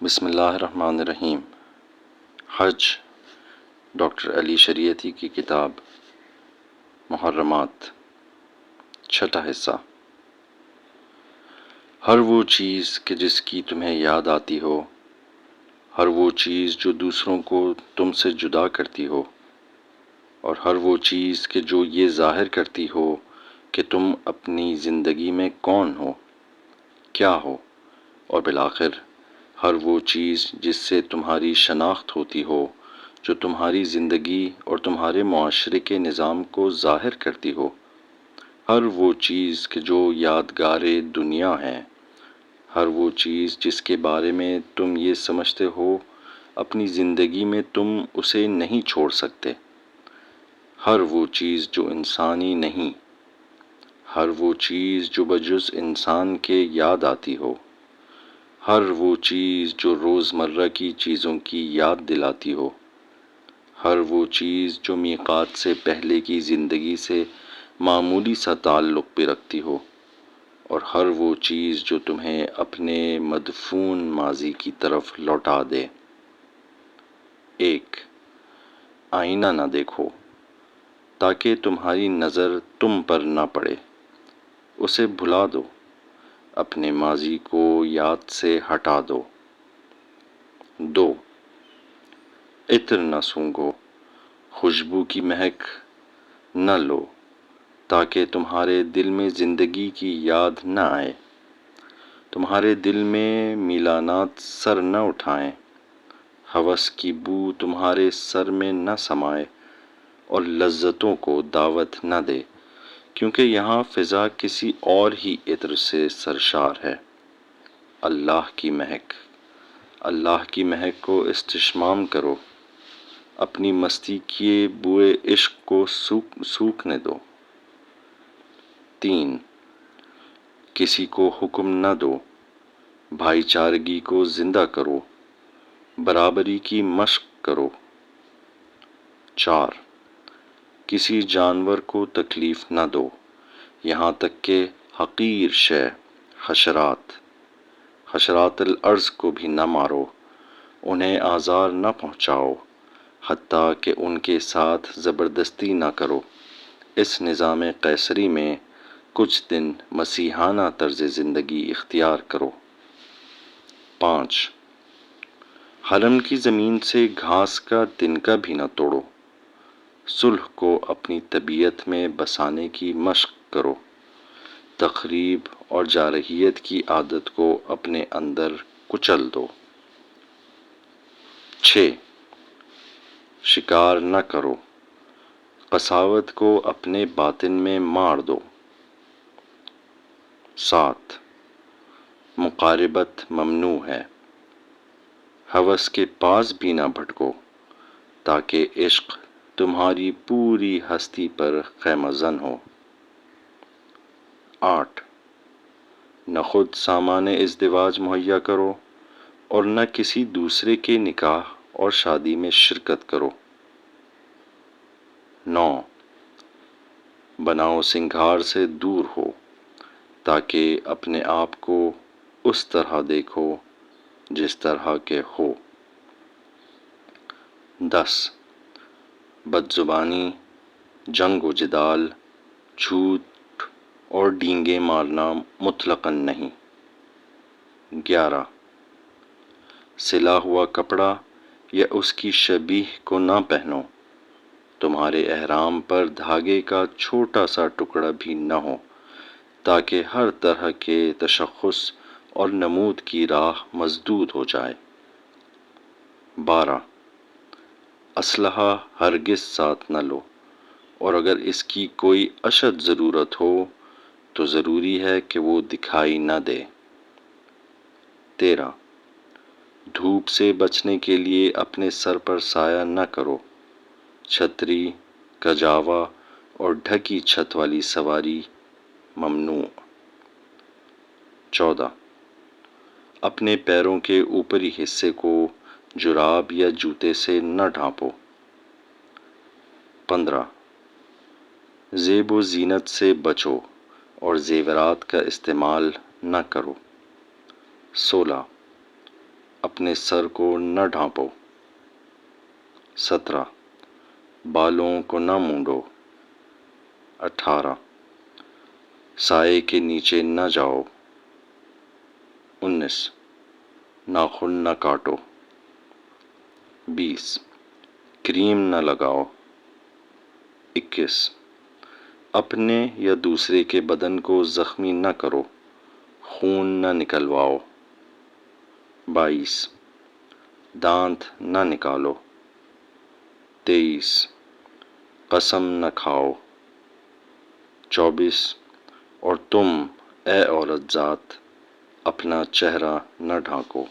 بسم اللہ الرحمن الرحیم۔ حج، ڈاکٹر علی شریعتی کی کتاب محرمات، چھٹا حصہ۔ ہر وہ چیز کہ جس کی تمہیں یاد آتی ہو، ہر وہ چیز جو دوسروں کو تم سے جدا کرتی ہو، اور ہر وہ چیز کہ جو یہ ظاہر کرتی ہو کہ تم اپنی زندگی میں کون ہو، کیا ہو، اور بالآخر ہر وہ چیز جس سے تمہاری شناخت ہوتی ہو، جو تمہاری زندگی اور تمہارے معاشرے کے نظام کو ظاہر کرتی ہو، ہر وہ چیز کہ جو یادگار دنیا ہے، ہر وہ چیز جس کے بارے میں تم یہ سمجھتے ہو اپنی زندگی میں تم اسے نہیں چھوڑ سکتے، ہر وہ چیز جو انسانی نہیں، ہر وہ چیز جو بجز انسان کے یاد آتی ہو، ہر وہ چیز جو روزمرہ کی چیزوں کی یاد دلاتی ہو، ہر وہ چیز جو میقات سے پہلے کی زندگی سے معمولی سا تعلق بھی رکھتی ہو، اور ہر وہ چیز جو تمہیں اپنے مدفون ماضی کی طرف لوٹا دے۔ 1۔ آئینہ نہ دیکھو تاکہ تمہاری نظر تم پر نہ پڑے، اسے بھلا دو، اپنے ماضی کو یاد سے ہٹا دو۔ 2۔ عطر نہ سونگھو، خوشبو کی مہک نہ لو تاکہ تمہارے دل میں زندگی کی یاد نہ آئے، تمہارے دل میں میلانات سر نہ اٹھائیں، ہوس کی بو تمہارے سر میں نہ سمائے اور لذتوں کو دعوت نہ دے، کیونکہ یہاں فضا کسی اور ہی عطر سے سرشار ہے۔ اللہ کی مہک، اللہ کی مہک کو استشمام کرو، اپنی مستی کیے بوئے عشق کو سوکھنے دو۔ 3۔ کسی کو حکم نہ دو، بھائی چارگی کو زندہ کرو، برابری کی مشق کرو۔ 4۔ کسی جانور کو تکلیف نہ دو، یہاں تک کہ حقیر شے حشرات الارض کو بھی نہ مارو، انہیں آزار نہ پہنچاؤ، حتیٰ کہ ان کے ساتھ زبردستی نہ کرو۔ اس نظام قیصری میں کچھ دن مسیحانہ طرز زندگی اختیار کرو۔ 5۔ حرم کی زمین سے گھاس کا تنکا بھی نہ توڑو، صلح کو اپنی طبیعت میں بسانے کی مشق کرو، تخریب اور جارحیت کی عادت کو اپنے اندر کچل دو۔ 6۔ شکار نہ کرو، قساوت کو اپنے باطن میں مار دو۔ 7۔ مقاربت ممنوع ہے، ہوس کے پاس بھی نہ بھٹکو تاکہ عشق تمہاری پوری ہستی پر خیمہ زن ہو۔ 8۔ نہ خود سامان ازدواج مہیا کرو اور نہ کسی دوسرے کے نکاح اور شادی میں شرکت کرو۔ 9۔ بناؤ سنگھار سے دور ہو تاکہ اپنے آپ کو اس طرح دیکھو جس طرح کے ہو۔ 10۔ بد زبانی، جنگ و جدال، جھوٹ اور ڈینگے مارنا مطلقاً نہیں۔ 11۔ سلا ہوا کپڑا یا اس کی شبیہ کو نہ پہنو، تمہارے احرام پر دھاگے کا چھوٹا سا ٹکڑا بھی نہ ہو تاکہ ہر طرح کے تشخص اور نمود کی راہ مسدود ہو جائے۔ 12۔ اسلحہ ہرگز ساتھ نہ لو، اور اگر اس کی کوئی اشد ضرورت ہو تو ضروری ہے کہ وہ دکھائی نہ دے۔ 13۔ دھوپ سے بچنے کے لیے اپنے سر پر سایہ نہ کرو، چھتری، کجاوا اور ڈھکی چھت والی سواری ممنوع۔ 14۔ اپنے پیروں کے اوپری حصے کو جراب یا جوتے سے نہ ڈھانپو۔ 15۔ زیب و زینت سے بچو اور زیورات کا استعمال نہ کرو۔ 16۔ اپنے سر کو نہ ڈھانپو۔ 17 بالوں کو نہ مونڈو۔ 18 سائے کے نیچے نہ جاؤ۔ 19 ناخن نہ کاٹو۔ 20 کریم نہ لگاؤ۔ 21 اپنے یا دوسرے کے بدن کو زخمی نہ کرو، خون نہ نکلواؤ۔ 22 دانت نہ نکالو۔ 23 قسم نہ کھاؤ۔ 24 اور تم اے عورت ذات اپنا چہرہ نہ ڈھانکو۔